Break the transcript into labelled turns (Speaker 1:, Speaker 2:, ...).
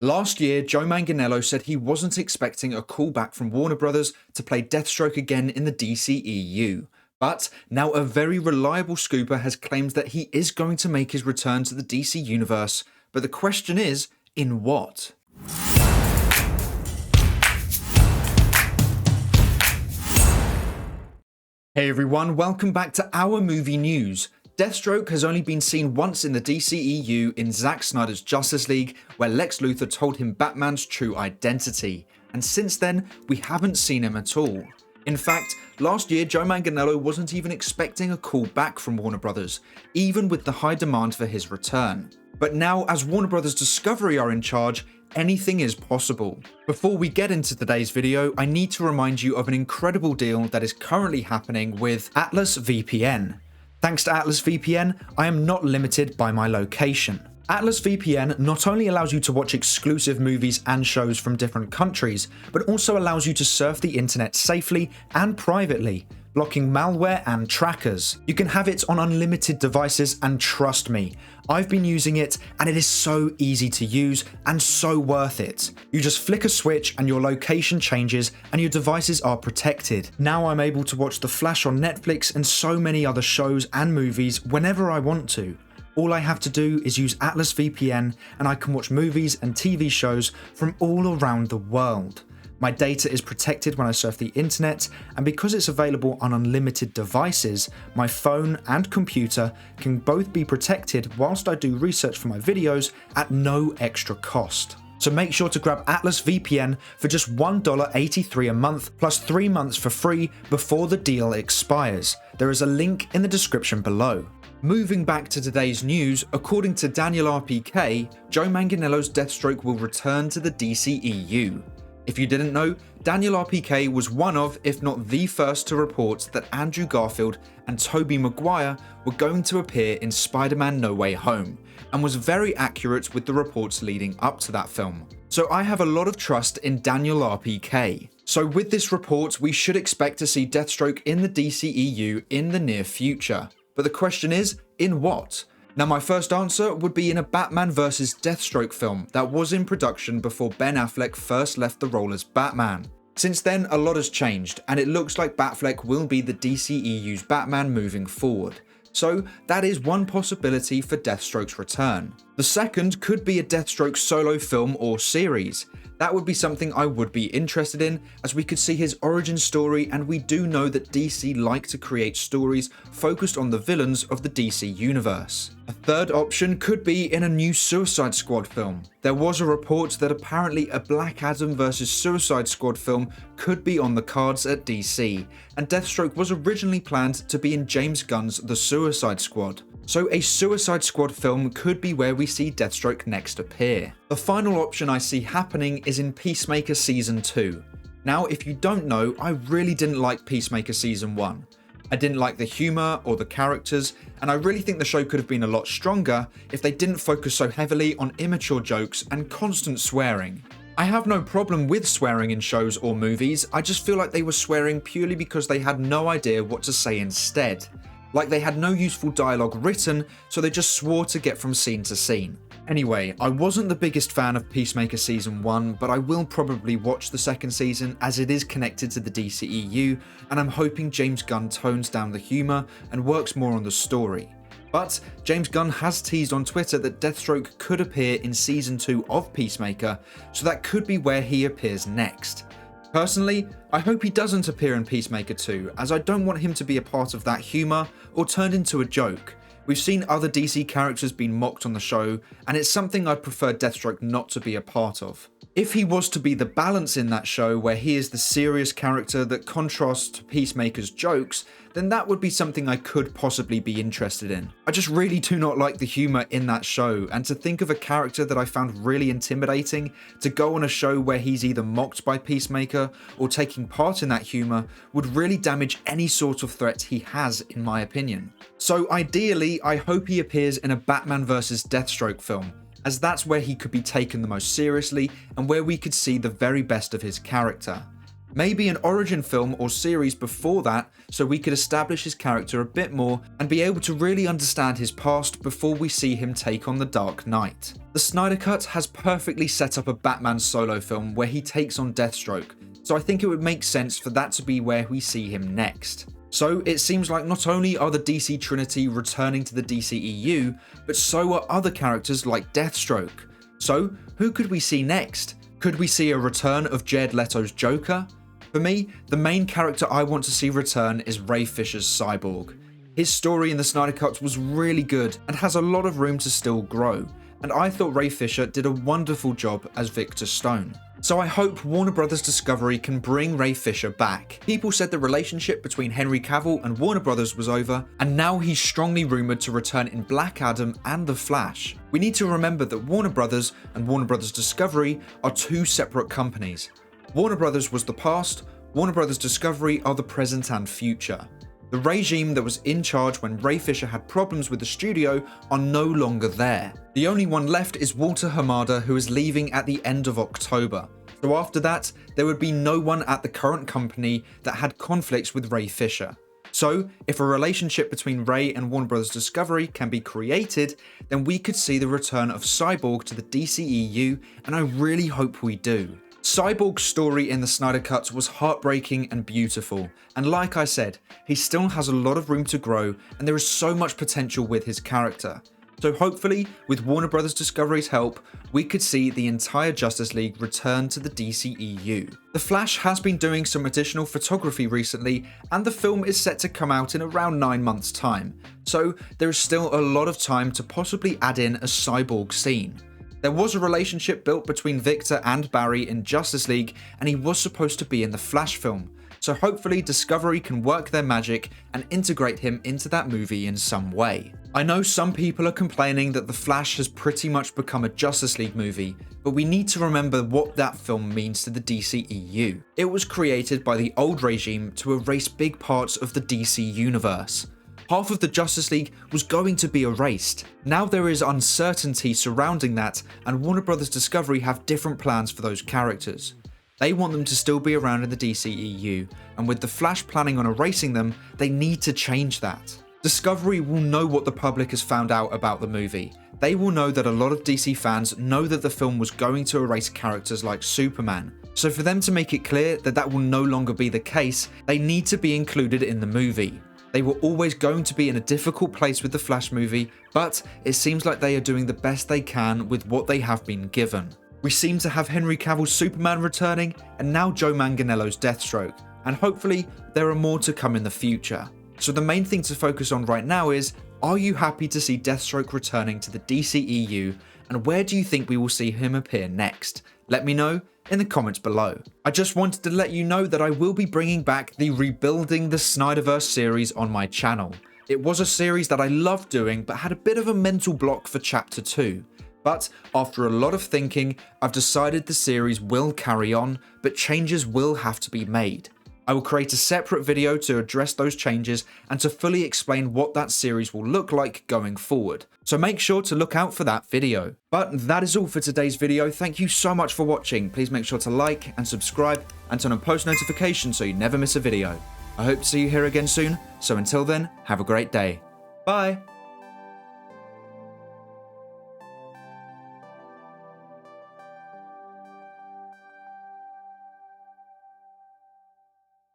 Speaker 1: Last year, Joe Manganiello said he wasn't expecting a callback from Warner Brothers to play Deathstroke again in the DCEU. But now a very reliable scooper has claimed that he is going to make his return to the DC universe. But the question is, in what? Hey everyone, welcome back to our movie news. Deathstroke has only been seen once in the DCEU in Zack Snyder's Justice League, where Lex Luthor told him Batman's true identity. And since then, we haven't seen him at all. In fact, last year Joe Manganiello wasn't even expecting a call back from Warner Brothers, even with the high demand for his return. But now, as Warner Brothers Discovery are in charge, anything is possible. Before we get into today's video, I need to remind you of an incredible deal that is currently happening with Atlas VPN. Thanks to Atlas VPN, I am not limited by my location. Atlas VPN not only allows you to watch exclusive movies and shows from different countries, but also allows you to surf the internet safely and privately, blocking malware and trackers. You can have it on unlimited devices, and trust me, I've been using it and it is so easy to use and so worth it. You just flick a switch and your location changes and your devices are protected. Now I'm able to watch The Flash on Netflix and so many other shows and movies whenever I want to. All I have to do is use Atlas VPN and I can watch movies and TV shows from all around the world. My data is protected when I surf the internet, and because it's available on unlimited devices, my phone and computer can both be protected whilst I do research for my videos at no extra cost. So make sure to grab Atlas VPN for just $1.83 a month plus 3 months for free before the deal expires. There is a link in the description below. Moving back to today's news, according to Daniel RPK, Joe Manganiello's Deathstroke will return to the DCEU. If you didn't know, Daniel RPK was one of, if not the first to report that Andrew Garfield and Tobey Maguire were going to appear in Spider-Man No Way Home, and was very accurate with the reports leading up to that film. So I have a lot of trust in Daniel RPK. So with this report, we should expect to see Deathstroke in the DCEU in the near future. But the question is, in what? Now my first answer would be in a Batman vs Deathstroke film that was in production before Ben Affleck first left the role as Batman. Since then, a lot has changed, and it looks like Batfleck will be the DCEU's Batman moving forward. So that is one possibility for Deathstroke's return. The second could be a Deathstroke solo film or series. That would be something I would be interested in, as we could see his origin story, and we do know that DC like to create stories focused on the villains of the DC universe. A third option could be in a new Suicide Squad film. There was a report that apparently a Black Adam vs Suicide Squad film could be on the cards at DC, and Deathstroke was originally planned to be in James Gunn's The Suicide Squad. So a Suicide Squad film could be where we see Deathstroke next appear. The final option I see happening is in Peacemaker Season 2. Now, if you don't know, I really didn't like Peacemaker Season 1. I didn't like the humour or the characters, and I really think the show could have been a lot stronger if they didn't focus so heavily on immature jokes and constant swearing. I have no problem with swearing in shows or movies, I just feel like they were swearing purely because they had no idea what to say instead. Like they had no useful dialogue written, so they just swore to get from scene to scene. Anyway, I wasn't the biggest fan of Peacemaker Season 1, but I will probably watch the second season as it is connected to the DCEU, and I'm hoping James Gunn tones down the humour and works more on the story. But James Gunn has teased on Twitter that Deathstroke could appear in Season 2 of Peacemaker, so that could be where he appears next. Personally, I hope he doesn't appear in Peacemaker 2, as I don't want him to be a part of that humour or turned into a joke. We've seen other DC characters being mocked on the show, and it's something I'd prefer Deathstroke not to be a part of. If he was to be the balance in that show where he is the serious character that contrasts to Peacemaker's jokes, then that would be something I could possibly be interested in. I just really do not like the humour in that show, and to think of a character that I found really intimidating to go on a show where he's either mocked by Peacemaker or taking part in that humour would really damage any sort of threat he has, in my opinion. So ideally, I hope he appears in a Batman vs Deathstroke film, as that's where he could be taken the most seriously and where we could see the very best of his character. Maybe an origin film or series before that, so we could establish his character a bit more and be able to really understand his past before we see him take on the Dark Knight. The Snyder Cut has perfectly set up a Batman solo film where he takes on Deathstroke, so I think it would make sense for that to be where we see him next. So it seems like not only are the DC Trinity returning to the DCEU, but so are other characters like Deathstroke. So who could we see next? Could we see a return of Jared Leto's Joker? For me, the main character I want to see return is Ray Fisher's Cyborg. His story in the Snyder Cut was really good and has a lot of room to still grow, and I thought Ray Fisher did a wonderful job as Victor Stone. So I hope Warner Bros. Discovery can bring Ray Fisher back. People said the relationship between Henry Cavill and Warner Bros. Was over, and now he's strongly rumoured to return in Black Adam and The Flash. We need to remember that Warner Bros. And Warner Bros. Discovery are two separate companies. Warner Bros. Was the past, Warner Bros. Discovery are the present and future. The regime that was in charge when Ray Fisher had problems with the studio are no longer there. The only one left is Walter Hamada, who is leaving at the end of October. So after that, there would be no one at the current company that had conflicts with Ray Fisher. So if a relationship between Ray and Warner Bros. Discovery can be created, then we could see the return of Cyborg to the DCEU, and I really hope we do. Cyborg's story in the Snyder Cut was heartbreaking and beautiful, and like I said, he still has a lot of room to grow and there is so much potential with his character. So hopefully, with Warner Bros. Discovery's help, we could see the entire Justice League return to the DCEU. The Flash has been doing some additional photography recently, and the film is set to come out in around 9 months' time, so there is still a lot of time to possibly add in a Cyborg scene. There was a relationship built between Victor and Barry in Justice League, and he was supposed to be in the Flash film, so hopefully Discovery can work their magic and integrate him into that movie in some way. I know some people are complaining that The Flash has pretty much become a Justice League movie, but we need to remember what that film means to the DCEU. It was created by the old regime to erase big parts of the DC universe. Half of the Justice League was going to be erased. Now there is uncertainty surrounding that, and Warner Bros. Discovery have different plans for those characters. They want them to still be around in the DCEU, and with the Flash planning on erasing them, they need to change that. Discovery will know what the public has found out about the movie. They will know that a lot of DC fans know that the film was going to erase characters like Superman. So for them to make it clear that that will no longer be the case, they need to be included in the movie. They were always going to be in a difficult place with the Flash movie, but it seems like they are doing the best they can with what they have been given. We seem to have Henry Cavill's Superman returning, and now Joe Manganiello's Deathstroke, and hopefully there are more to come in the future. So the main thing to focus on right now is, are you happy to see Deathstroke returning to the DCEU, and where do you think we will see him appear next? Let me know in the comments below. I just wanted to let you know that I will be bringing back the Rebuilding the Snyderverse series on my channel. It was a series that I loved doing but had a bit of a mental block for chapter 2. But after a lot of thinking, I've decided the series will carry on, but changes will have to be made. I will create a separate video to address those changes and to fully explain what that series will look like going forward. So make sure to look out for that video. But that is all for today's video. Thank you so much for watching. Please make sure to like and subscribe and turn on post notifications so you never miss a video. I hope to see you here again soon. So until then, have a great day. Bye.